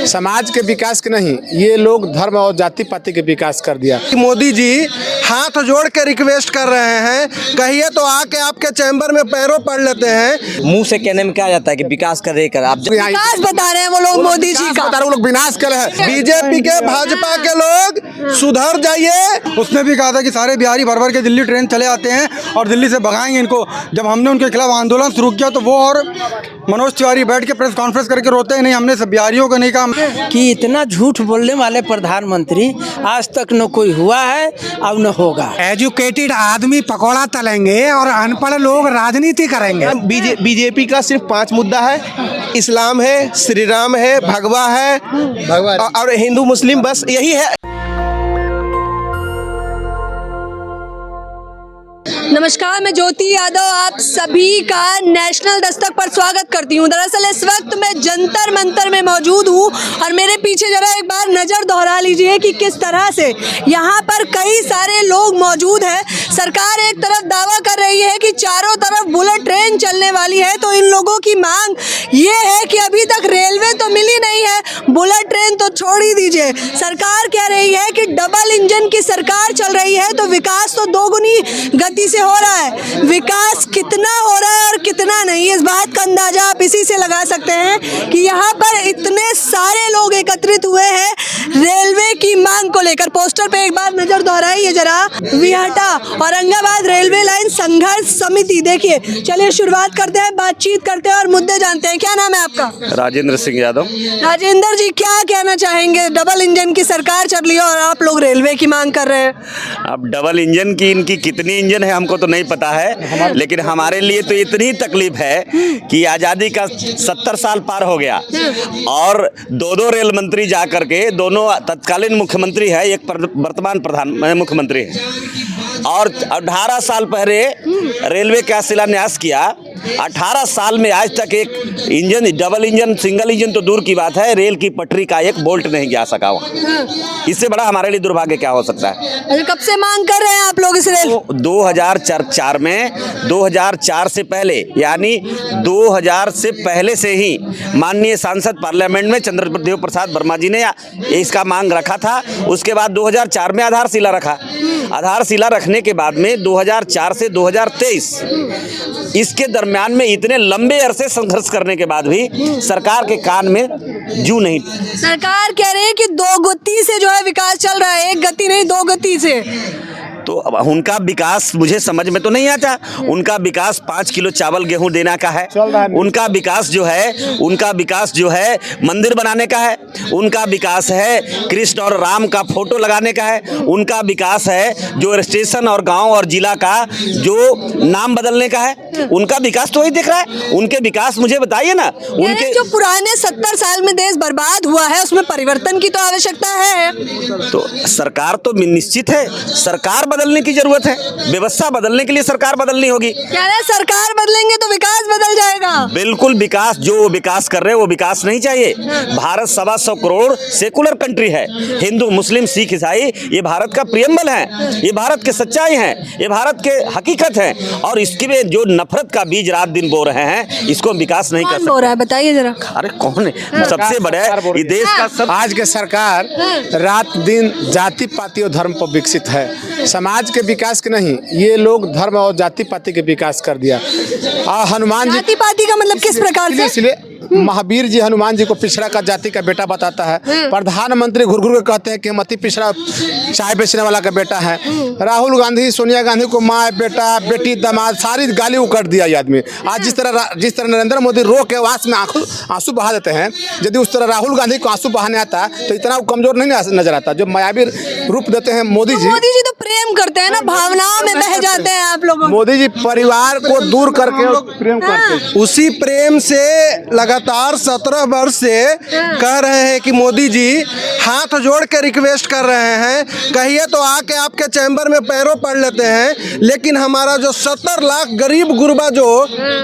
समाज के विकास के नहीं, ये लोग धर्म और जाति पाति के विकास कर दिया। मोदी जी हाथ जोड़ के रिक्वेस्ट कर रहे हैं, कहिए तो आके आपके चैम्बर में पैरों पड़ लेते हैं। मुंह से कहने में क्या जाता है कि विकास कर आप विकास बता रहे हैं वो लोग, मोदी जी का वो लोग विनाश कर रहे हैं। बीजेपी के भाजपा के लोग सुधर जाइए। उसने भी कहा था कि सारे बिहारी भर भर के दिल्ली ट्रेन चले आते हैं और दिल्ली से भगाएंगे इनको। जब हमने उनके खिलाफ आंदोलन शुरू किया तो वो और मनोज तिवारी बैठ के प्रेस कॉन्फ्रेंस करके रोते ही नहीं, हमने सब बिहारियों को नहीं कहा कि इतना झूठ बोलने वाले प्रधानमंत्री आज तक न कोई हुआ है और न होगा। एजुकेटेड आदमी पकौड़ा तलेंगे और अनपढ़ लोग राजनीति करेंगे। बीजेपी का सिर्फ 5 मुद्दा है, इस्लाम है, श्री राम है, भगवा है और हिंदू मुस्लिम, बस यही है। नमस्कार, मैं ज्योति यादव आप सभी का नेशनल दस्तक पर स्वागत करती हूँ। दरअसल इस वक्त मैं जंतर मंतर में मौजूद हूँ और मेरे पीछे जरा एक बार नज़र दोहरा लीजिए कि किस तरह से यहाँ पर कई सारे लोग मौजूद हैं। सरकार एक तरफ दावा कर रही है कि चारों तरफ बुलेट ट्रेन चलने वाली है, तो इन लोगों की मांग ये है कि अभी तक रेलवे तो मिली नहीं है, बुलेट ट्रेन तो छोड़ ही दीजिए। सरकार कह रही है कि डबल इंजन की सरकार चल रही है, तो विकास तो दोगुनी गति से हो रहा है। विकास कितना हो रहा है और कितना नहीं, इस बात का अंदाजा आप इसी से लगा सकते हैं कि यहाँ पर इतने सारे लोग एकत्रित हुए हैं रेलवे की मांग को लेकर। पोस्टर पे एक बार नजर दोहराइए जरा, विहटा औरंगाबाद रेलवे लाइन संघर्ष समिति। देखिए, चलिए शुरुआत करते हैं, बातचीत करते हैं और मुद्दे जानते हैं। क्या नाम है आपका? राजेंद्र सिंह यादव। राजेंद्र जी, क्या कहना चाहेंगे? डबल इंजन की सरकार चल रही है और आप लोग रेलवे की मांग कर रहे हैं। अब डबल इंजन की इनकी कितनी इंजन है हमको तो नहीं पता है, लेकिन हमारे लिए तो इतनी तकलीफ है कि आज़ादी का 70 साल पार हो गया और दो रेल मंत्री जा करके, दोनों तत्कालीन मुख्यमंत्री है, एक वर्तमान प्रधान मुख्यमंत्री है, और 18 साल पहले रेलवे का शिलान्यास किया। 18 साल में आज तक एक engine, double engine, single engine तो दूर की बात है, रेल की पटरी का एक बोल्ट नहीं जा सका वहाँ। इससे बड़ा हमारे लिए दुर्भाग्य क्या हो सकता है? कब से मांग कर रहे हैं आप लोग इस रेल? 2004 में, 2004 से पहले, यानी 2000 से पहले से ही माननीय सांसद पार्लियामेंट में चंद्रदेव प्रसाद वर्मा जी ने इसका मांग रखा था। उसके बाद 2004 में आधारशिला रखा। आधारशिला रखने के बाद में 2004 से 2023 इसके दरमियान में इतने लंबे अरसे संघर्ष करने के बाद भी सरकार के कान में जू नहीं। सरकार कह रही है कि 2 गति से जो है विकास चल रहा है, 1 गति नहीं 2 गति से। तो अब उनका विकास मुझे समझ में तो नहीं आता। उनका विकास 5 किलो चावल गेहूं देना का है, उनका विकास जो है मंदिर बनाने का है, उनका विकास है कृष्ण और राम का फोटो लगाने का है, उनका विकास है जो स्टेशन और गांव और जिला का जो नाम बदलने का है, उनका विकास तो वही दिख रहा है। उनके विकास मुझे बताइए ना। उनके जो पुराने 70 साल में देश बर्बाद हुआ है उसमें परिवर्तन की तो आवश्यकता है। तो सरकार तो निश्चित है, सरकार बदलने की जरूरत है, व्यवस्था बदलने के लिए सरकार बदलनी होगी। क्या है, सरकार बदलेंगे तो विकास बदल जाएगा? बिल्कुल, विकास जो विकास कर रहे हैं वो विकास नहीं चाहिए। भारत 125 करोड़ सेकुलर कंट्री है, हिंदू मुस्लिम सिख ईसाई, ये भारत का प्रियम्बल है, ये भारत के सच्चाई है, ये भारत के हकीकत है, और इसके में जो नफरत का बीज रात दिन बो रहे हैं, इसको विकास नहीं कर सकते। हो रहा है बताइए जरा। अरे कौन है? सबसे बड़ा ये देश का सब। आज के सरकार रात दिन जाति पाति और धर्म पर विकसित है। समाज के विकास के नहीं, ये लोग धर्म और जाति पाति के विकास कर दिया। हनुमान जी, जाति पाति का मतलब किस प्रकार से? इसलिए महावीर जी हनुमान जी को पिछड़ा का जाति का बेटा बताता है। प्रधानमंत्री घुर घुर के कहते हैं कि हम अति पिछड़ा चाय बेचने वाला का बेटा है। राहुल गांधी सोनिया गांधी को माँ बेटा बेटी दामाद सारी गाली उकड़ दिया ये आदमी। आज जिस तरह नरेंद्र मोदी रो के आंख में आंसू बहा देते हैं, यदि उस तरह राहुल गांधी को आंसू बहाने आता तो इतना कमजोर नहीं नजर आता। जो मायावी रूप देते हैं मोदी जी तो प्रेम करते हैं ना, भावनाओं में बह जाते हैं आप लोग। मोदी जी परिवार को दूर करके प्रेम करते हैं। उसी प्रेम से लगातार 17 वर्ष से कह रहे हैं कि मोदी जी हाथ जोड़ के रिक्वेस्ट कर रहे हैं, कहिए तो आके आपके चैम्बर में पैरों पड़ लेते हैं, लेकिन हमारा जो 70 लाख गरीब गुरबा जो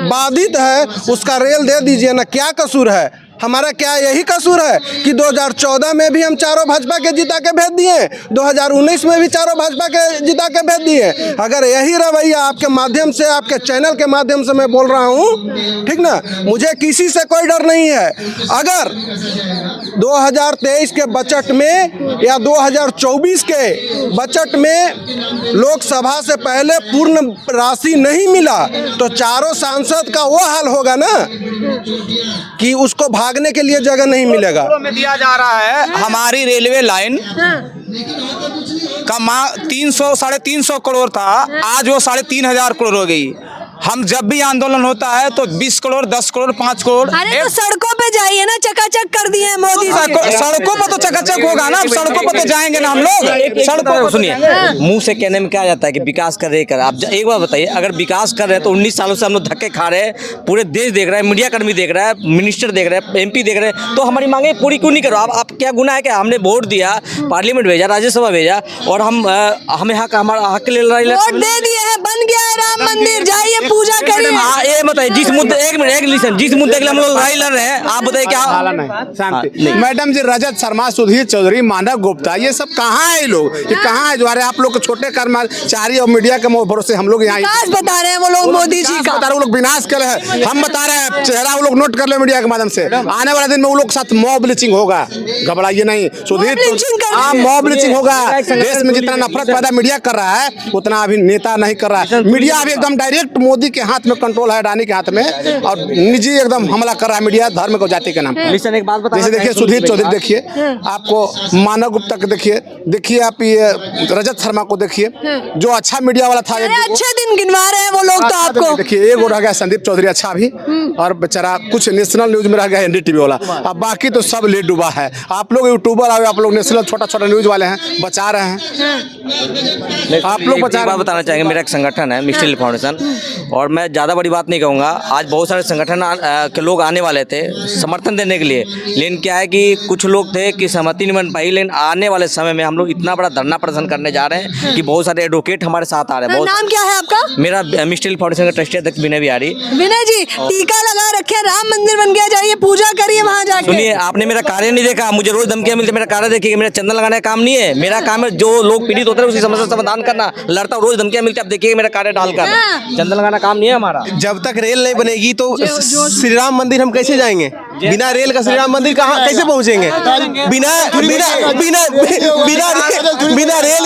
बाधित है उसका रेल दे दीजिए ना। क्या कसूर है? हमारा क्या यही कसूर है कि 2014 में भी हम चारों भाजपा के जिता के भेज दिए, 2019 में भी चारों भाजपा के जिता के भेज दिए। अगर यही रवैया आपके माध्यम से, आपके चैनल के माध्यम से मैं बोल रहा हूँ, ठीक ना, मुझे किसी से कोई डर नहीं है। अगर 2023 के बजट में या 2024 के बजट में लोकसभा से पहले पूर्ण राशि नहीं मिला तो चारों सांसद का वो हाल होगा ना कि उसको भागने के लिए जगह नहीं मिलेगा। में दिया जा रहा है हमारी रेलवे लाइन का 300 350 करोड़ था, आज वो 3,500 करोड़ हो गई। हम जब भी आंदोलन होता है तो 20 करोड़ 10 करोड़ 5 करोड़। अरे तो सड़कों पे जाइए ना, चकाचक कर दिए हैं मोदी जी। सड़कों पर तो चकाचक होगा ना, सड़कों पर तो जाएंगे ना हम लोग। सड़कों पर सुनिए, मुंह से कहने में क्या जाता है कि विकास कर रहे कर। आप एक बार बताइए, अगर विकास कर रहे हैं तो 19 सालों से हम लोग धक्के खा रहे हैं, पूरे देश देख रहा है, मीडिया कर्मी देख रहा है, मिनिस्टर देख रहे हैं, MP देख रहे हैं, तो हमारी मांगे पूरी क्यों नहीं करो? आप क्या गुनाह है? क्या हमने वोट दिया, पार्लियामेंट भेजा, राज्यसभा भेजा और हमें हमारा हक ले वोट दे दिए हैं, बन गया है राम मंदिर, जाइए पूजा करिए। ये बताइए, जिस मुद्दे एक मिनट जिस मुद्दे के लिए हम लोग लड़ाई लड़ रहे हैं, आप बताइए क्या? शांति। मैडम जी, रजत शर्मा, सुधीर चौधरी, मानव गुप्ता, ये सब कहाँ है? लोग ये कहाँ है? जो अरे आप लोग के छोटे कर्मचारी और मीडिया के भरोसे हम लोग यहाँ विकास बता रहे हैं वो लोग, मोदी जी का बता रहे, वो लोग विनाश कर रहे हैं। हम बता रहे हैं, चेहरा वो लोग नोट कर ले मीडिया के माध्यम से। आने वाले दिन में वो लोग के साथ मॉब ब्लीचिंग होगा, घबराइए नहीं। सुधीर, हाँ, मॉब ब्लीचिंग होगा। देश में जितना नफरत पैदा मीडिया कर रहा है उतना अभी नेता नहीं कर रहा है। मीडिया अभी एकदम डायरेक्ट मोदी के हाथ में कंट्रोल है, अडानी के हाथ में, और निजी एकदम हमला कर रहा है मीडिया धर्म और जाति के नाम पर। एक बात बता, जैसे देखिए सुधीर चौधरी, देखिए आपको मानव गुप्ता को देखिए आप ये रजत शर्मा को देखिए, जो अच्छा मीडिया वाला था। अच्छे दिन गिनवा रहे हैं वो लोग तो आपको। देखिए एक रह गया संदीप चौधरी अच्छा भी, और बेचारा कुछ नेशनल न्यूज में रह गया NDTV वाला। अब बाकी तो सब ले डूबा है। आप लोग यूट्यूबर आ, आप लोग नेशनल छोटा न्यूज वाले हैं, बचा रहे हैं। आप लोग बचा रहे हैं। बताना चाहेंगे, मेरा एक संगठन है मिस्टर फाउंडेशन, और मैं ज़्यादा बड़ी बात नहीं कहूँगा। आज बहुत सारे संगठन के लोग आने वाले थे समर्थन देने के लिए, लेकिन क्या है कि कुछ लोग थे कि सहमति नहीं बन पाई। लेकिन आने वाले समय में हम लोग इतना बड़ा धरना प्रदर्शन करने जा रहे हैं कि बहुत सारे एडवोकेट हमारे साथ आ रहे हैं। नाम क्या है आपका? मेरा मिस्टर फाउंडेशन का ट्रस्टी अध्यक्ष विनय बिहारी। विनय जी, टीका लगा रखे, राम मंदिर बन गया, जाइए पूजा करिए वहाँ जाके। सुनिए, आपने मेरा कार्य नहीं देखा, मुझे रोज धमकियां मिलती है। मेरा कार्य देखिए, मेरा चंदन लगाने का काम नहीं है। मेरा काम है जो लोग पीड़ित होते हैं उसी समस्या समाधान करना। लड़ता हूँ, रोज धमकियां मिलती है, आप देखिए मेरा कार्य डालकर। चंदन लगाना काम नहीं है हमारा। जब तक रेल नहीं बनेगी तो श्री राम मंदिर हम कैसे जाएंगे? बिना रेल का श्री राम मंदिर कहाँ कैसे पहुँचेंगे? बिना रेल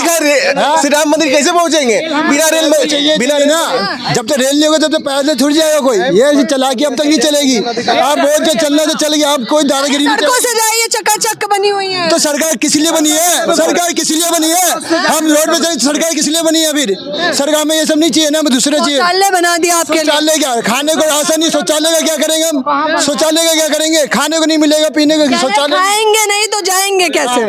का श्री राम मंदिर कैसे पहुँचेंगे? बिना रेल में, बिना ना, जब तक रेल नहीं होगा तब तक पैदल छूट जाएगा कोई। ये चलाकी अब तक नहीं चलेगी। आप बहुत जो चलना तो चलेगी, आप कोई दादागिरी नहीं। सड़कों से जाइए, चकाचक बनी हुई है। तो सरकार किस लिए बनी है? सरकार किस लिए बनी है? हम रोड पे चले, सरकार किस लिए बनी है? फिर सरकार में ये सब नहीं चाहिए ना, दूसरे चाहिए। शौचालय बना दिया आपके लिए। शौचालय क्या? खाने को आसान नहीं, शौचालय का क्या करेंगे हम? शौचालय का क्या करेंगे? खाने को नहीं मिलेगा, पीने को शौचालय खाएंगे नहीं तो जाएंगे कैसे?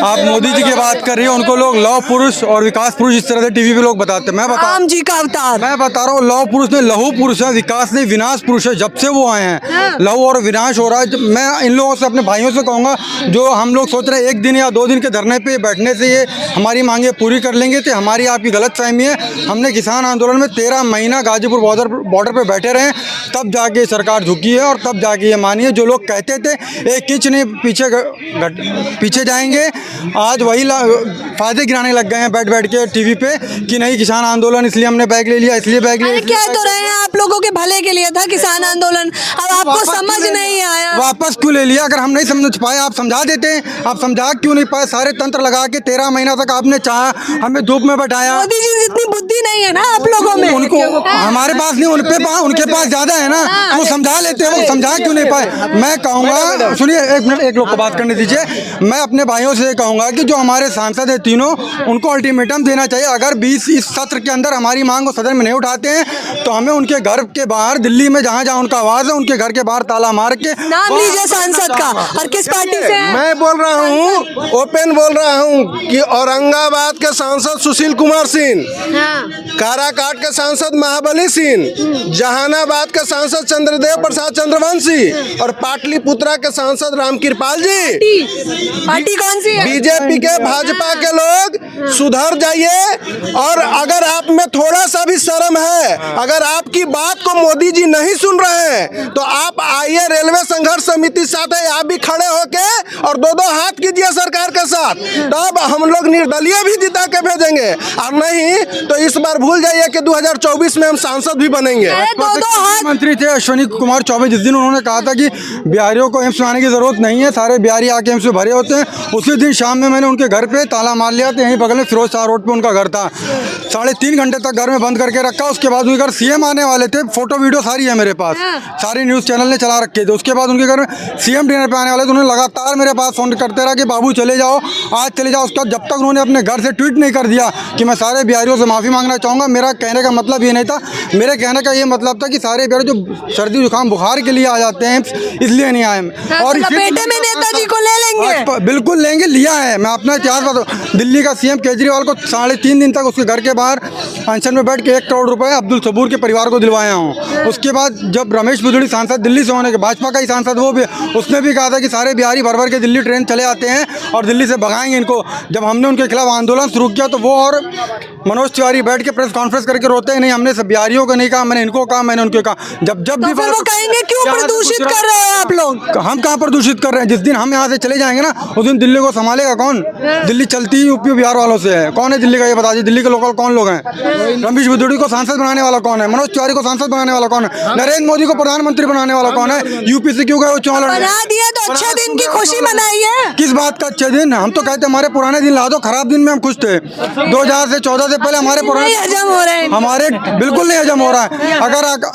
आप मोदी जी की बात कर रही हैं, उनको लोग लौह पुरुष और विकास पुरुष इस तरह से टीवी पे लोग बताते हैं। राम जी का अवतार। मैं बता रहा हूँ, लौह पुरुष नहीं, लहू पुरुष है। विकास नहीं, विनाश पुरुष है। जब से वो आए हैं लहू और विनाश हो रहा है। मैं इन लोगों से, अपने भाइयों से कहूँगा, जो हम लोग सोच रहे हैं 1 दिन या 2 दिन के धरने पे बैठने से ये हमारी मांगे पूरी कर लेंगे, तो हमारी आपकी गलत फहमी है। हमने किसान आंदोलन में 13 महीना गाजीपुर बॉर्डर पे बैठे रहे, तब जाके सरकार झुकी है और तब जाके ये मानी है। जो लोग कहते थे एक इंच नहीं पीछे जाएंगे, आज वही फायदे गिराने लग गए हैं बैठ के टीवी पे कि नहीं किसान आंदोलन इसलिए हमने बैग ले लिया, इसलिए बैग ले लिया। कह तो रहे हैं आप लोगों के भले के लिए था किसान आंदोलन, अब आपको समझ नहीं आया। वापस क्यों ले लिया? अगर हम नहीं समझ पाए, आप समझा देते हैं। आप समझा क्यों नहीं पाए? सारे तंत्र लगा के 13 महीना तक आपने चाहा, हमें धूप में बैठाया। मोदी जी जितनी बुद्धि नहीं है ना आप लोगों में, उनको हमारे पास नहीं, उनके पास ज्यादा है ना, वो समझा लेते हैं। वो समझा क्यों नहीं पाए? मैं कहूँगा, सुनिए एक मिनट, एक लोग को बात करने दीजिए। मैं अपने भाइयों से कहूँगा कि जो हमारे सांसद है तीनों, उनको अल्टीमेटम देना चाहिए। अगर इस सत्र के अंदर हमारी मांग को सदन में नहीं उठाते हैं तो हमें उनके घर के बाहर, दिल्ली में जहाँ जहाँ उनका आवाज़ है, उनके घर के बाहर ताला मार के। नाम लीजिए सांसद का, और किस पार्टी से है? मैं बोल रहा हूँ, ओपन बोल रहा हूँ कि औरंगाबाद के सांसद सुशील कुमार सिंह काराकाट के सांसद महाबली सिंह, जहानाबाद के सांसद चंद्रदेव प्रसाद चंद्रवंशी और पाटलिपुत्रा के सांसद रामकृपाल जी। पार्टी कौन सी है? बीजेपी के, भाजपा के लोग सुधर जाइए। और अगर आप में थोड़ा सा भी शर्म है, अगर आपकी बात को मोदी जी नहीं सुन रहे हैं, तो आप आइए रेलवे संघर्ष समिति साथ है, आप भी खड़े होके और दो दो हाथ कीजिए सरकार के साथ, तब हम लोग निर्दलीय भी जिता के भेजेंगे। और नहीं तो इस बार भूल जाइए कि 2024 में हम सांसद भी बनेंगे। मंत्री थे अश्विनी कुमार चौबे, जिस दिन उन्होंने कहा था कि बिहारियों को एम्स में आने की जरूरत नहीं है, सारे बिहारी आके एम्स में भरे होते हैं, उसी दिन शाम में मैंने उनके घर पे ताला मार लिया था। यहीं बगल में फिरोज शाह रोड पे उनका घर था। 3.5 घंटे तक घर में बंद करके रखा। उसके बाद उनके घर सीएम आने वाले थे, फोटो वीडियो सारी है मेरे पास, सारी न्यूज़ चैनल ने चला रखे थे। उसके बाद उनके घर में सीएम डिनर पे आने वाले थे, उन्होंने लगातार मेरे पास फोन करते रहा कि बाबू चले जाओ, आज चले जाओ। उसके बाद जब तक उन्होंने अपने घर से ट्वीट नहीं कर दिया कि मैं सारे बिहारियों से माफ़ी मांगना चाहूँगा, मेरा कहने का मतलब ये नहीं था। मेरे कहने का ये मतलब था कि सारे बिहारी जो सर्दी जुकाम बुखार के लिए आ जाते हैं इसलिए नहीं आए। और लपेटे में नेताजी को ले लेंगे, बिल्कुल लेंगे, लिया है। मैं अपना इतिहास बताऊँ, दिल्ली का सीएम केजरीवाल को 3.5 दिन तक उसके घर के बाहर अनशन में बैठ के 1 करोड़ रुपए अब्दुल सबूर के परिवार को दिलवाया हूँ। उसके बाद जब रमेश बिजोड़ी सांसद दिल्ली से होने के, भाजपा का ही सांसद वो भी, उसने भी कहा था कि सारे बिहारी भर भर के दिल्ली ट्रेन चले आते हैं और दिल्ली से भगाएंगे इनको। जब हमने उनके खिलाफ आंदोलन शुरू किया तो वो और मनोज तिवारी बैठ के प्रेस कॉन्फ्रेंस करके रोते हैं, नहीं हमने सब बिहारियों को नहीं कहा, मैंने इनको कहा, मैंने उनको कहा। जब भी फिर वो कहेंगे क्यों प्रदूषित कर रहे हैं आप लोग? हम कहाँ प्रदूषित कर रहे हैं? जिस दिन हम यहाँ से चले जाएंगे ना, उस दिन दिल्ली को संभालेगा कौन? दिल्ली चलती ही यूपी बिहार वालों से है। कौन है दिल्ली का ये बता दीजिए, दिल्ली के लोकल कौन लोग हैं? रमेश बिजोड़ी को सांसद बनाने वाला कौन है? मनोज तिवारी को सांसद बनाने वाला कौन है? नरेंद्र मोदी को प्रधानमंत्री बनाने वाला कौन है? यूपी से क्यों गए वो चुनाव लड़ने? बना दिया तो अच्छे दिन की खुशी मनाइए। किस बात का अच्छे दिन? हम तो कहते हमारे पुराने दिन ला दो, खराब दिन में हम खुश थे। 2014 से पहले हमारे पुराने हजम हो रहे हैं, हमारे बिल्कुल नहीं हजम हो रहा है।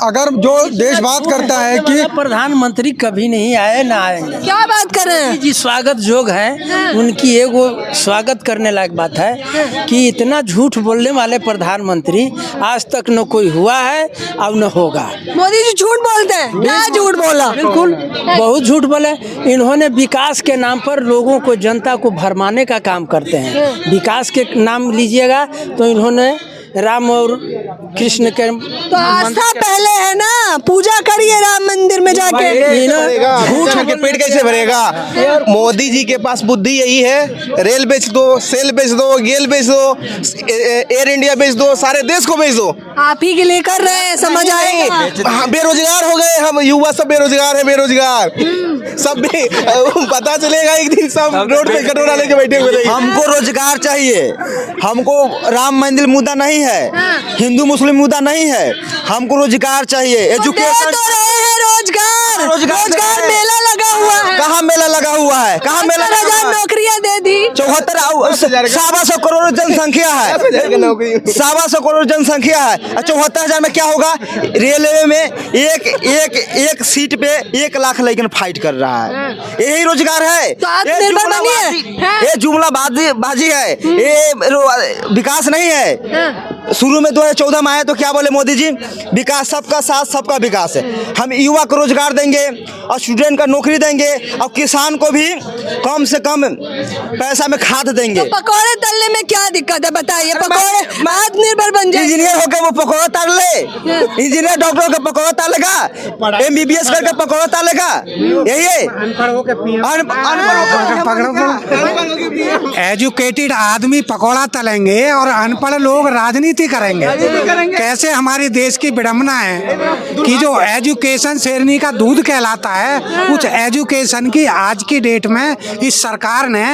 अगर जो देश बात करता है कि प्रधानमंत्री कभी नहीं आए ना आएंगे। क्या बात कर रहे हैं जी? स्वागत योग है उनकी, एगो स्वागत करने लायक बात है कि इतना झूठ बोलने वाले प्रधानमंत्री आज तक न कोई हुआ है और न होगा। मोदी जी झूठ बोलते हैं, क्या झूठ बोला? बिल्कुल बहुत झूठ बोले। इन्होंने विकास के नाम पर लोगों को, जनता को भरमाने का काम करते हैं। विकास के नाम लीजिएगा तो इन्होंने राम और कृष्ण के तो आस्था पहले है ना, पूजा करिए राम मंदिर में जाके। झूठ के पेट कैसे भरेगा? मोदी जी के पास बुद्धि यही है, रेल बेच दो, सेल बेच दो, गेल बेच दो, एयर इंडिया बेच दो, सारे देश को बेच दो। आप ही के लिए कर रहे हैं, समझ आएगा। हाँ, बेरोजगार हो गए हम, युवा सब बेरोजगार है, बेरोजगार सब भी पता चलेगा एक दिन, सब रोड पे कटोरा लेके बैठे हुए। हमको रोजगार चाहिए, हमको राम मंदिर मुद्दा नहीं है, हिंदू मुस्लिम मुद्दा नहीं है, हमको रोजगार चाहिए। एजुकेशन तो रहे हैं, रोजगार मेला लगा हुआ है। कहाँ मेला लगा हुआ है? कहाँ मेला? 70,000 नौकरियां दे दी। 7.25 करोड़ जनसंख्या है, 7.25 करोड़ जनसंख्या है। 74,000 में क्या होगा? रेलवे में एक सीट पे 1 लाख लेकिन फाइट कर रहा है। यही रोजगार है? तो आत्मनिर्भर बनिए। ये जुमला बाजी है, ये विकास नहीं है। शुरू में 2014 में आए तो क्या बोले मोदी जी? विकास, सबका साथ सबका विकास है। हम युवा को रोजगार देंगे और स्टूडेंट का नौकरी देंगे और किसान को भी कम से कम पैसा में खाद देंगे। तो पकौड़े तलने में क्या दिक्कत है बताइए? पकौड़े आत्मनिर्भर बन जाए। इंजीनियर होकर वो पकौड़ा ताल ले, इंजीनियर डॉक्टर होकर पकौड़ा तालेगा, MBBS करके पकौड़ा तालेगा। यही है एजुकेटेड आदमी पकौड़ा तलेंगे और अनपढ़ लोग राजनीति करेंगे। कैसे हमारे देश की विडंबना है कि जो एजुकेशन शेरनी का दूध कहलाता है, उस एजुकेशन की आज की डेट में इस सरकार ने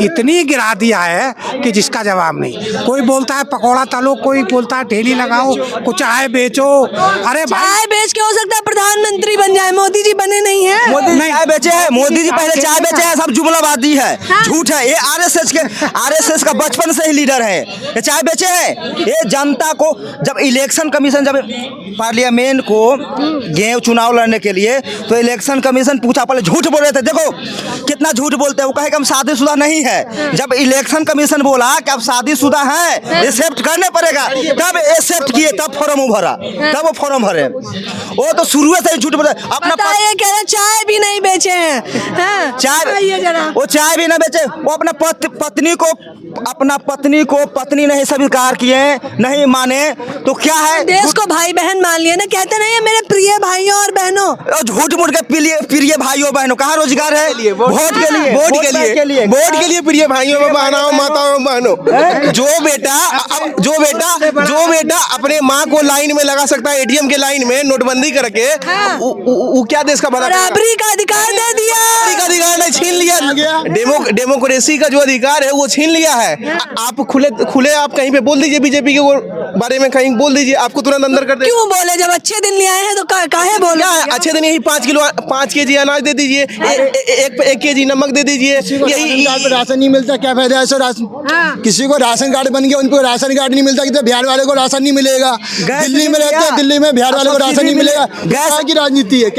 इतनी गिरा दिया है कि जिसका जवाब नहीं। कोई बोलता है पकौड़ा तलो, कोई बोलता है ठेली लगाओ, कुछ चाय बेचो। अरे चाय बेच के हो सकता है प्रधानमंत्री बन जाए, मोदी जी बने नहीं है। मोदी जी चाय बेचे हैं, मोदी जी पहले चाय बेचे हैं, सब जुमलाबाजी है, झूठ है। ये आरएसएस का बचपन से ही लीडर है, ये चाय बेचे हैं। ये जनता को, जब इलेक्शन कमीशन जब पार्लियामेंट को गए चुनाव लड़ने के लिए, तो इलेक्शन कमीशन पूछा, पहले झूठ बोल रहे थे। देखो कितना झूठ बोलते हैं, वो कहे कि हम शादीशुदा नहीं है। जब इलेक्शन कमीशन बोला बोला कि आप शादीशुदा हैं, एक्सेप्ट करने पड़ेगा, तब एक्सेप्ट किए, तब फॉर्म भरा, तब वो फॉर्म भरे। वो तो शुरू से ही झूठ बोले। अपना बताइए कह रहे चाय भी नहीं बेचे हैं, हाँ? बताइए जरा। वो चाय भी ना बेचे, वो अपना पत्नी को पत्नी नहीं स्वीकार किए, नहीं माने, तो क्या है? देश को भाई बहन मान लिए ना, कहते नहीं है मेरे प्रिय भाइयों और बहनों। झूठ मूठ के प्रिय भाइयों बहनों, कहाँ रोजगार है? वोट के लिए, वोट के लिए प्रिय भाइयों बहनों, माताओं बहनों, जो बेटा अपने माँ को लाइन में लगा सकता है, एटीएम के लाइन में नोटबंदी करके, वो क्या देश का भला करेगा? बराबरी का अधिकार दे दिया, अधिकार नहीं, छीन लिया। डेमोक्रेसी का जो अधिकार है वो छीन लिया है। आप खुले आप कहीं पे बोल दीजिए, बीजेपी के बारे में कहीं बोल दीजिए, आपको तुरंत अंदर कर दे। क्यों बोले? जब अच्छे दिन ले आए हैं तो काहे बोले? अच्छे दिन यही 5 केजी अनाज दे दीजिए, 1 केजी नमक दे दीजिए। यही राशन नहीं मिलता, क्या फायदा है सर? राशन किसी को राशन कार्ड बन गया, उनको राशन कार्ड नहीं मिलता, तो बिहार वाले को राशन नहीं मिलेगा। दिल्ली में रहते हैं, दिल्ली में बिहार वाले को राशन नहीं मिलेगा। गैस की राजनीति है,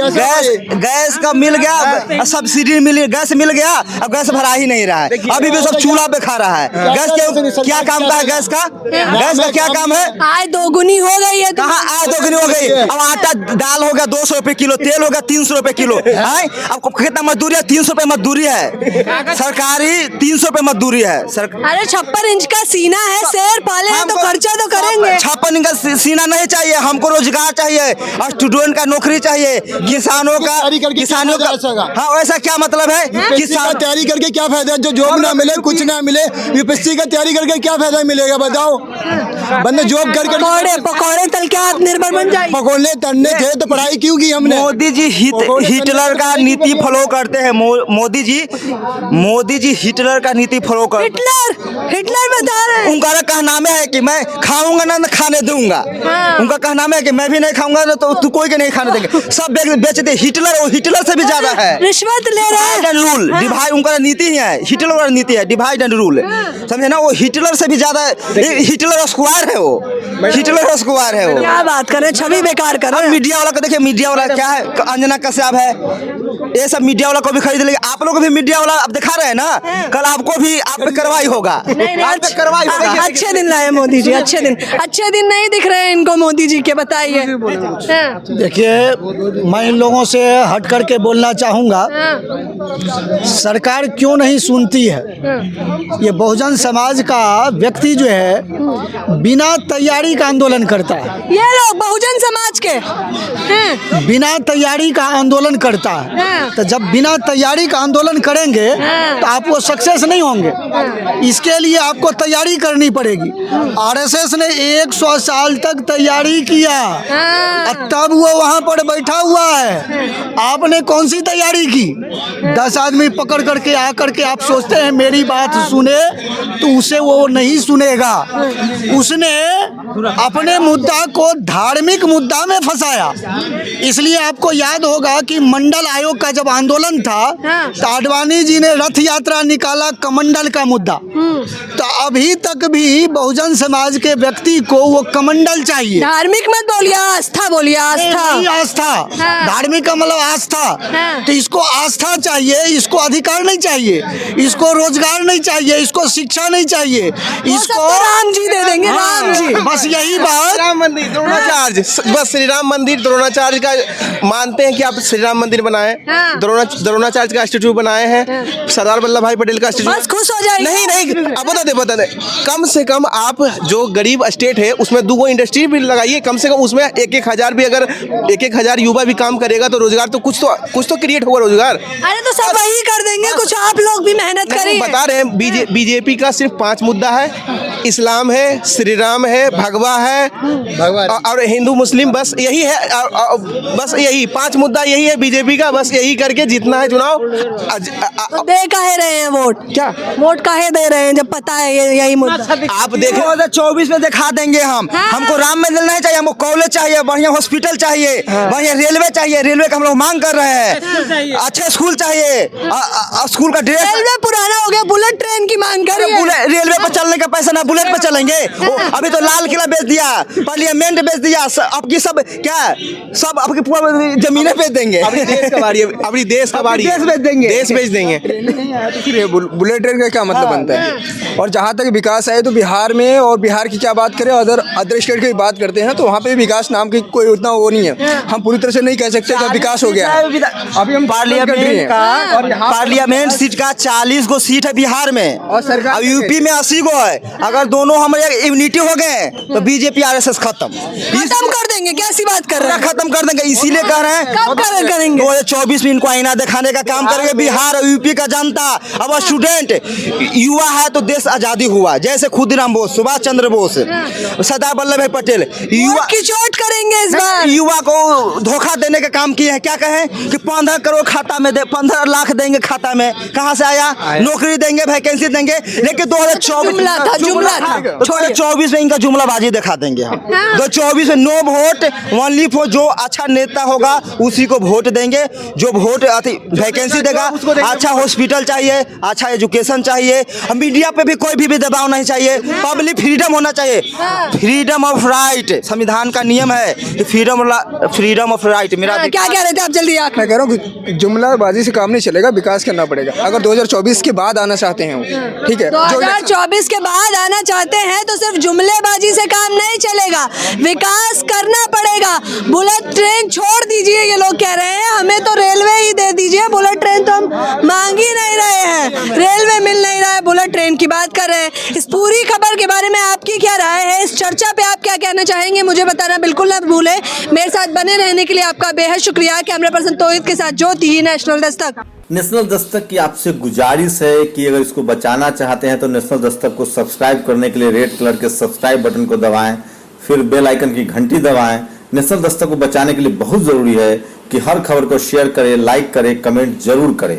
गैस का मिल गया, सब्सिडी मिली, गैस मिल गया, अब गैस भरा ही नहीं रहा है, अभी भी सब चूल्हा पे खा रहा है। गैस क्या काम का है? गैस का क्या काम है? आय दोगुनी हो गई है। कहाँ आय दोगुनी हो गई? अब आटा दाल हो गया 200 रुपए किलो, तेल हो गया 300 रुपए किलो। अब कितना मजदूरी है? 300 रुपए मजदूरी है, सरकारी 300 रुपए मजदूरी है। अरे 56 इंच का सीना है, शेर पाले हैं तो खर्चा तो करेंगे। 56 इंच का सीना नहीं चाहिए हमको, रोजगार चाहिए, स्टूडेंट का नौकरी चाहिए, किसानों का हाँ, वैसा क्या मतलब है? किसान तैयारी करके क्या फायदा? जो जॉब ना मिले, कुछ ना मिले, यूपीएससी का तैयारी करके क्या फायदा मिलेगा बताओ? बंदे जॉब करके पकौड़े तल के आत्मनिर्भर बन जाए। पकौड़े तलने थे तो पढ़ाई क्यों की हमने? मोदी जी हिटलर का नीति फॉलो करते हैं। मोदी जी हिटलर का नीति फॉलो करते हैं। हिटलर बता रहे हैं। उनका कहनामे है कि मैं खाऊंगा ना खाने दूंगा। उनका कहनामे है कि मैं भी नहीं खाऊंगा ना तो तू कोई के नहीं खाने देंगे, सब बेच दे। हिटलर से भी ज्यादा है, रिश्वत ले रहे हैं। रूल डिवाइड, उनका नीति ही है, हिटलर का नीति है डिवाइड एंड रूल, समझे ना? वो हिटलर से भी ज्यादा, हिटलर स्क्वायर है वो, हिटलर स्क्वायर है वो। क्या बात करें, छवि बेकार कर रहे हैं। मीडिया वाला को देखिए, मीडिया वाला क्या है? अंजना कश्यप है, ये सब मीडिया वाला को भी खरीद लेंगे। आप लोग को भी मीडिया वाला आप दिखा रहे हैं ना, कल आपको भी आप पे कार्रवाई होगा। अच्छे दिन लाए मोदी जी, अच्छे दिन नहीं दिख रहे हैं इनको मोदी जी के, बताइए। देखिए, मैं इन लोगों से हट करके बोलना चाहूँगा, सरकार क्यों नहीं सुनती है? ये बहुजन समाज का व्यक्ति जो है बिना तैयारी का आंदोलन करता है। ये लोग बहुजन समाज के बिना तैयारी का आंदोलन करता है, तो जब बिना तैयारी का आंदोलन करेंगे तो आप वो सक्सेस नहीं होंगे। इसके लिए आपको तैयारी करनी पड़ेगी। आरएसएस ने 100 साल तक तैयारी किया, तब वो वहाँ पर बैठा हुआ है। आपने कौन सी तैयारी की? 10 आदमी पकड़ करके आकर के आप सोचते हैं मेरी बात सुने, तो उसे वो नहीं सुनेगा। उसने अपने मुद्दा को धार्मिक मुद्दा में फंसाया। इसलिए आपको याद होगा कि मंडल आयोग का जब आंदोलन था तो आडवाणी जी ने रथ यात्रा निकाला कमंडल का मुद्दा, तो अभी तक भी बहुजन समाज के व्यक्ति को वो कमंडल चाहिए। धार्मिक मत बोलिए, आस्था बोलिए। आस्था धार्मिक का मतलब आस्था। तो इसको आस्था चाहिए, इसको अधिकार नहीं चाहिए, इसको रोजगार नहीं चाहिए, इसको शिक्षा नहीं चाहिए, इसको राम जी दे देंगे। राम जी, बस यही बात। राम मंदिर द्रोणाचार्य, बस श्री राम मंदिर द्रोणाचार्य का मानते हैं कि आप श्री राम मंदिर बनाए, द्रोणाचार्य का स्टेचू बनाए हैं, सरदार वल्लभ भाई पटेल का स्टेचू। बस खुश हो जाएंगे। नहीं, अब बता दे कम से कम आप जो गरीब स्टेट है उसमें 2 इंडस्ट्री भी लगाइए, कम से कम उसमें 1,000 भी, अगर 1,000 युवा भी काम करेगा तो रोजगार तो कुछ तो क्रिएट होगा रोजगार। अरे तो सब वही कर देंगे, कुछ आप लोग भी मेहनत करिए। बता रहे हैं बीजेपी का सिर्फ 5 मुद्दा है, इस्लाम है, श्री राम है, भगवा है और हिंदू मुस्लिम, बस यही है। बस यही 5 मुद्दा यही है बीजेपी का, बस यही करके जीतना है चुनाव। तो दे काहे रहे हैं वोट? क्या वोट काहे दे रहे हैं जब पता है यही मुद्दा? आप देखें 2024 में दिखा देंगे हम। हमको राम मंदिर नहीं चाहिए, हमको कॉलेज चाहिए, बढ़िया हॉस्पिटल चाहिए, बढ़िया रेलवे चाहिए, रेलवे का हम लोग मांग कर रहे हैं, अच्छे स्कूल चाहिए, स्कूल का ड्रेस रेलवे पुराना हो गया, बुलेट ट्रेन की मांग कर रही है। रेलवे पर चलने का पैसा ना बुलेट पर चलेंगे। अभी तो लाल किला बेच दिया, पार्लियामेंट बेच दिया, आपकी सब क्या सब आपकी पूरा जमीनें बेच देंगे। अपनी देश का बारी है, अपनी देश का बारी है। देश बेच देंगे, देश बेच देंगे। तो फिर बुलेट ट्रेन का क्या मतलब बनता है? और जहाँ तक विकास है तो बिहार में, और बिहार की क्या बात करें, अदर स्टेट की बात करते हैं तो वहाँ पे विकास नाम की कोई उतना वो नहीं है। हम पूरी तरह से नहीं कह सकते कि विकास हो गया है। अभी हम पार्लियामेंट सीट का 40 गो सीट है बिहार में, और सरकार अब यूपी में 80 गो है। अगर दोनों हमारे यूनिटी हो गए तो बीजेपी आरएसएस खत्म कर देंगे। कैसी बात कर रहे हैं? खत्म कर देंगे, इसीलिए कह रहे हैं कब करेंगे? 2024 में इनको आईना दिखाने का काम करेंगे बिहार और यूपी का जनता। अब स्टूडेंट युवा है तो देश आजादी हुआ, जैसे खुदीराम बोस, सुभाष चंद्र बोस, सरदार वल्लभ भाई पटेल। युवा की चोट करेंगे इस बार। युवा को धोखा देने का काम किए हैं। क्या कहें कि 15 करोड़ खाता में दे, 15 लाख देंगे खाता में, कहाँ से आया? नौकरी देंगे, वैकेंसी देंगे। लेकिन 2024 में इनका जुमलाबाजी दिखा देंगे हम। 2024 में नो वोट ओनली फॉर, जो अच्छा नेता होगा उसी को वोट देंगे, जो वोट वैकेंसी देगा। अच्छा हॉस्पिटल चाहिए, अच्छा एजुकेशन चाहिए, मीडिया पे भी कोई भी दबाव नहीं चाहिए, पब्लिक फ्रीडम होना चाहिए, फ्रीडम ऑफ राइट। संविधान का नियम है कि फ्रीडम ऑफ राइट। मेरा क्या कह रहे थे आप? जल्दी मैं कह रहा हूँ कि जुमलाबाजी से काम नहीं चलेगा, विकास करना पड़ेगा। अगर 2024 के बाद आना चाहते हैं वो, ठीक है, 2024 के बाद आना चाहते हैं तो सिर्फ जुमलेबाजी से काम नहीं चलेगा, विकास करना पड़ेगा। बुलेट ट्रेन छोड़ दीजिए, ये लोग कह रहे हैं, हमें तो रेलवे ही दे दीजिए, बुलेट ट्रेन तो हम मांग ही नहीं रहे हैं, रेलवे मिल नहीं रहा है, बुलेट ट्रेन की बात कर रहे हैं। इस पूरी खबर के बारे में आपकी क्या राय है? इस चर्चा पे आप क्या कहना चाहेंगे? मुझे बताना बिल्कुल ना भूले। मेरे साथ बने रहने के लिए आपका बेहद शुक्रिया। कैमरा पर्सन तोहिद के साथ ज्योति, नेशनल दस्तक। नेशनल दस्तक की आपसे गुजारिश है कि अगर इसको बचाना चाहते हैं तो नेशनल दस्तक को सब्सक्राइब करने के लिए रेड कलर के सब्सक्राइब बटन को दबाएं, फिर बेल आइकन की घंटी दबाएं। नेशनल दस्तक को बचाने के लिए बहुत जरूरी है कि हर खबर को शेयर करें, लाइक करें, कमेंट जरूर करें।